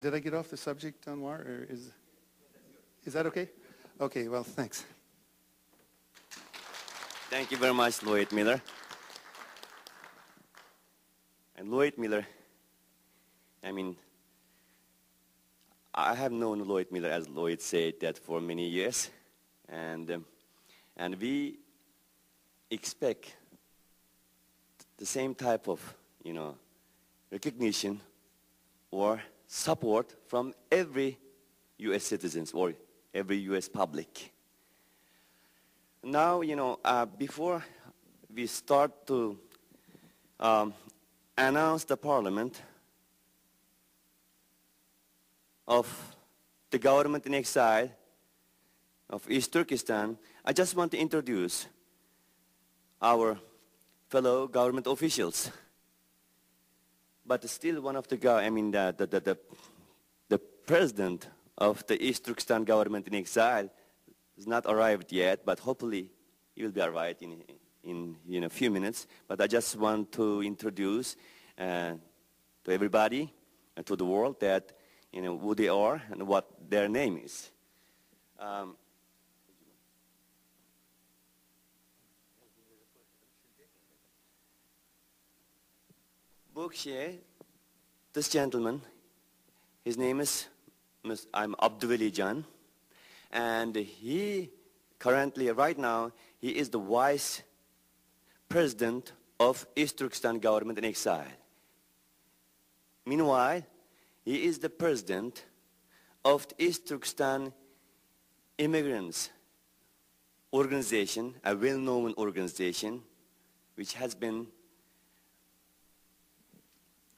Did I get off the subject, Anwar, or is that okay? Okay, well, thanks. Thank you very much, Lloyd Miller. And Lloyd Miller, I mean, I have known Lloyd Miller, as Lloyd said, that for many years, and we expect the same type of, recognition or support from every U.S. citizens or every U.S. public. Now, before we start to announce the parliament of the government in exile of East Turkestan, I just want to introduce our fellow government officials. But still one of the president of the East Turkestan government in exile has not arrived yet, but hopefully he will be arrived in a few minutes. But I just want to introduce to everybody and to the world that who they are and what their name is. This gentleman, his name is Abduveli, and he currently, right now, he is the vice president of East Turkestan government in exile. Meanwhile, he is the president of the East Turkestan immigrants organization, a well-known organization, which has been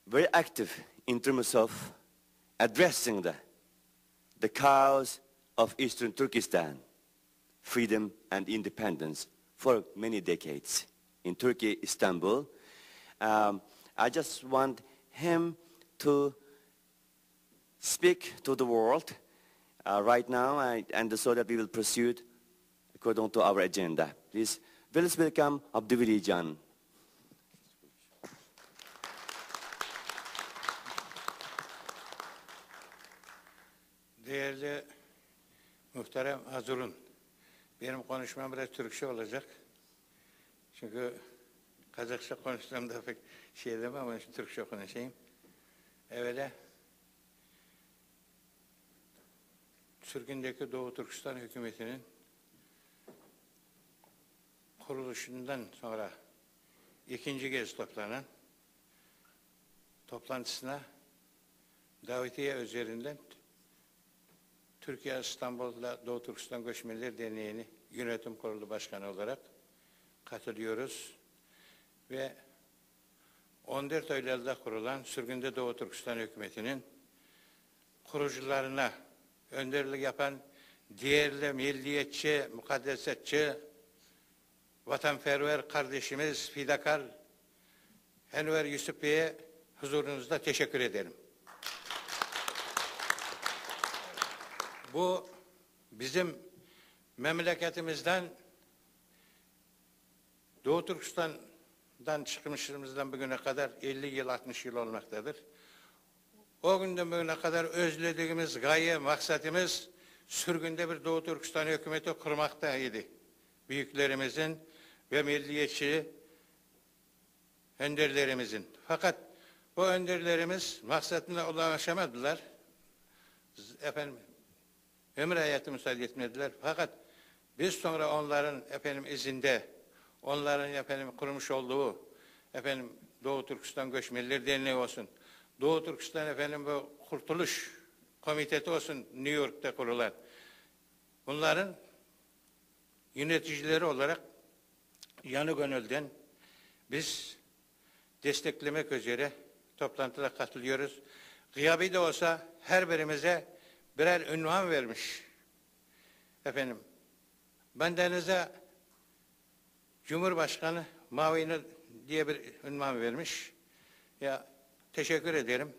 very active in terms of addressing the cause of Eastern Turkestan, freedom and independence for many decades in Turkey, Istanbul. I just want him to speak to the world right now, and so that we will proceed according to our agenda. Please welcome Abduveli Can. Değerli muhterem Hazırun, benim konuşmam biraz Türkçe olacak. Çünkü Kazakça konuştuğumda pek şey demem ama Türkçe konuşayım. Evvela Surgundi'deki Doğu Türkistan hükümetinin kuruluşundan sonra ikinci kez toplanan toplantısına davetiye üzerinden Türkiye İstanbul'da Doğu Türkistan Göçmenler Derneği'ni yönetim kurulu başkanı olarak katılıyoruz ve 14 Eylül'de kurulan Surgundi Doğu Türkistan hükümetinin kurucularına önderlik yapan değerli milliyetçi, mukaddesetçi, vatanperver kardeşimiz fidakar Enver Yusuf Bey'e huzurunuzda teşekkür ederim. Bu bizim memleketimizden Doğu Türkistan'dan çıkmışımızdan bugüne kadar 50 yıl 60 yıl olmaktadır. O günden bugüne kadar özlediğimiz gaye, maksatımız sürgünde bir Doğu Türkistan hükümeti kurmaktaydı. Büyüklerimizin ve milliyetçi önderlerimizin. Fakat bu önderlerimiz maksatına ulaşamadılar. Ömür hayatı müsaade etmediler. Fakat biz sonra onların izinde, onların kurmuş olduğu Doğu Türkistan Göçmenler Derneği olsun, Doğu Türkistan bu Kurtuluş Komitesi olsun, New York'ta kurulan, bunların yöneticileri olarak yanı gönülden biz desteklemek üzere toplantıda katılıyoruz. Gıyabi de olsa her birimize birer ünvan vermiş. Bendenize Cumhurbaşkanı Mavini diye bir ünvan vermiş. Ya teşekkür ederim.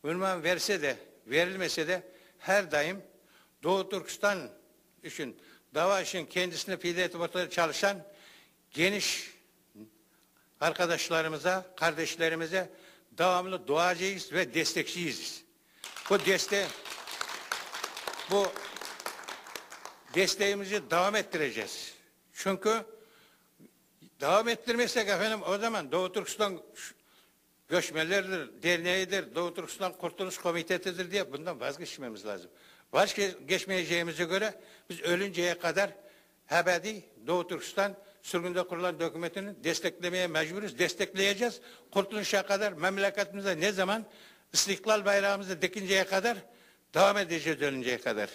Ünvan verse de, verilmese de her daim Doğu Türkistan için, dava için kendisine fide etmeye çalışan geniş arkadaşlarımıza, kardeşlerimize devamlı duacıyız ve destekçiyiz. bu desteğimizi devam ettireceğiz. Çünkü devam ettirmezsek efendim o zaman Doğu Türkistan Göçmenlerdir, Derneği'dir, Doğu Türkistan Kurtuluş Komitesi'dir diye bundan vazgeçmemiz lazım. Vazgeçmeyeceğimize göre biz ölünceye kadar ebedi Doğu Türkistan Surgundi kurulan hükümetini desteklemeye mecburuz. Destekleyeceğiz. Kurtuluşa kadar memleketimizde ne zaman İstiklal bayrağımızı dikinceye kadar devam edeceğiz ölünceye kadar.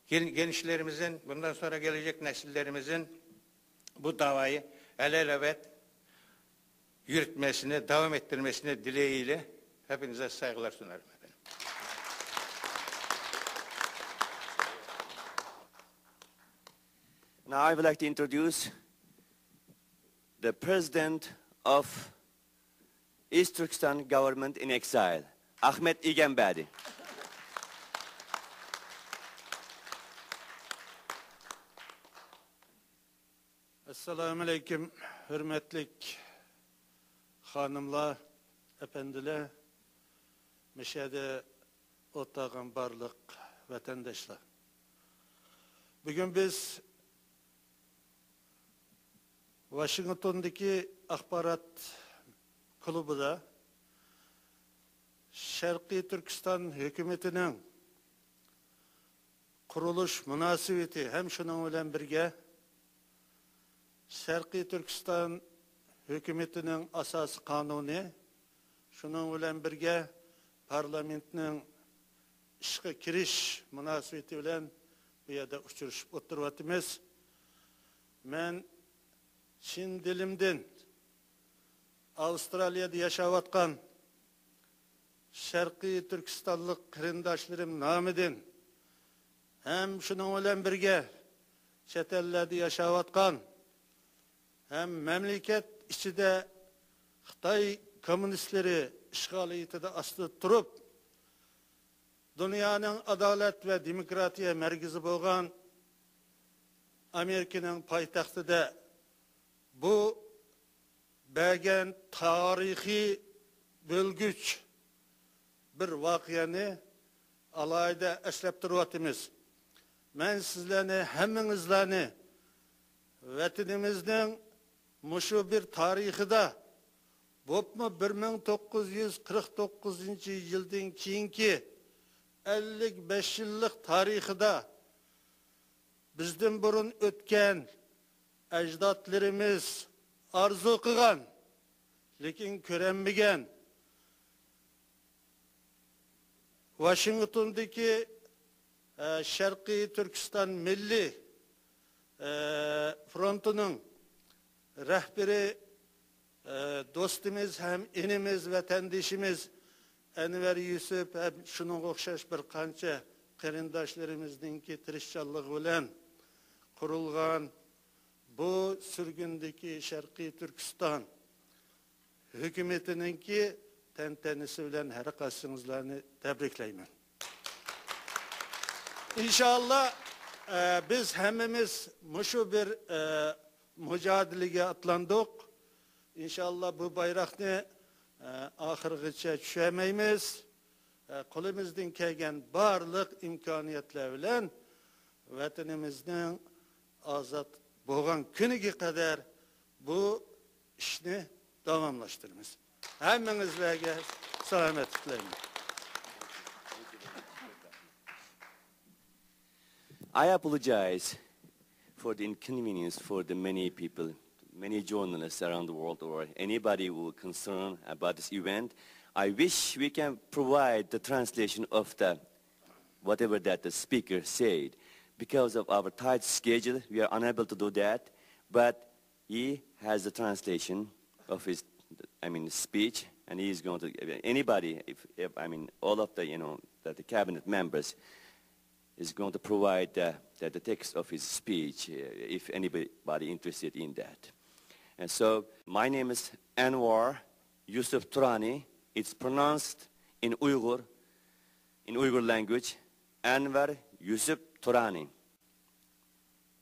Gençlerimizin, bundan sonra gelecek nesillerimizin bu davayı elbet yürütmesine, devam ettirmesine dileğiyle hepinize saygılar sunarım efendim. Now I would like to introduce the President of East Turkestan Government in Exile, Ahmet İgenbadi. Assalamu alaikum, hürmetlik hanımlar, efendiler, müşahede otağın barlık vatandaşlar. Bugün biz Washingitundiki Ahbarat Qulubida Sherqi Turkistan Hokumitinin kuruluş münasebeti hem şunun bilen birge Sherqi Turkistan Hokumitinin asas kanuni şunun bilen birge parlamentinin işe kiriş münasebeti bilen bu yerda uçuruşup oturyapmiz. Men Çin dilimden Avustralya'da yaşayatkan Sherqi Türkistanlık kırindaşlarım namıdan hem şunun bilen birge chet ellerde yaşayatkan hem memleket içinde Xitay komünistleri işgaliyetinde aslı turup dünyanın adalet ve demokratiya merkezi bolgan Amirikining paytehti bu belgen tarihi bölgüç bir vakiyani alayda eslep turyapmiz. Men sizlerni hemminizlerni vatanimizning muşu bir tarihida bopmu 1949 yıldan keyinki 55 yıllık tarihida bizden burun ötken ecdatlarımız arzu kılgan, lekin körenmegen Washingitundiki Sherqi Turkistan Milli frontunun rehberi dostumuz hem inimiz vatandaşımız Enver Yusuf hem şunun okşaş bir kança kırindaşlarımızdaki tirişçallığı bilen kurulgan bu Surgundiki Sherqi Turkistan hükümetininki tentenisi bilen her kasınızlarını tebrikleymen. İnşallah biz hemimiz muşu bir mücadeleye atlandık. İnşallah bu bayrakını ahırgıça düşemeyimiz. Kolumuzdan kelgen barlık imkaniyetler bilen vatanimizden azat boğan günüge kadar bu işini tamamlaştırırız. Hemmenizlerge selamet dilerim. I apologize for the inconvenience for the many people, many journalists around the world or anybody who is concerned about this event. I wish we can provide the translation of the whatever that the speaker said. Because of our tight schedule, we are unable to do that. But he has the translation of his, speech, and he is going to. Anybody, all of the, the cabinet members, is going to provide the text of his speech if anybody interested in that. And so, my name is Anwar Yusuf Turani. It's pronounced in Uyghur language, Anwar Yusuf Turani.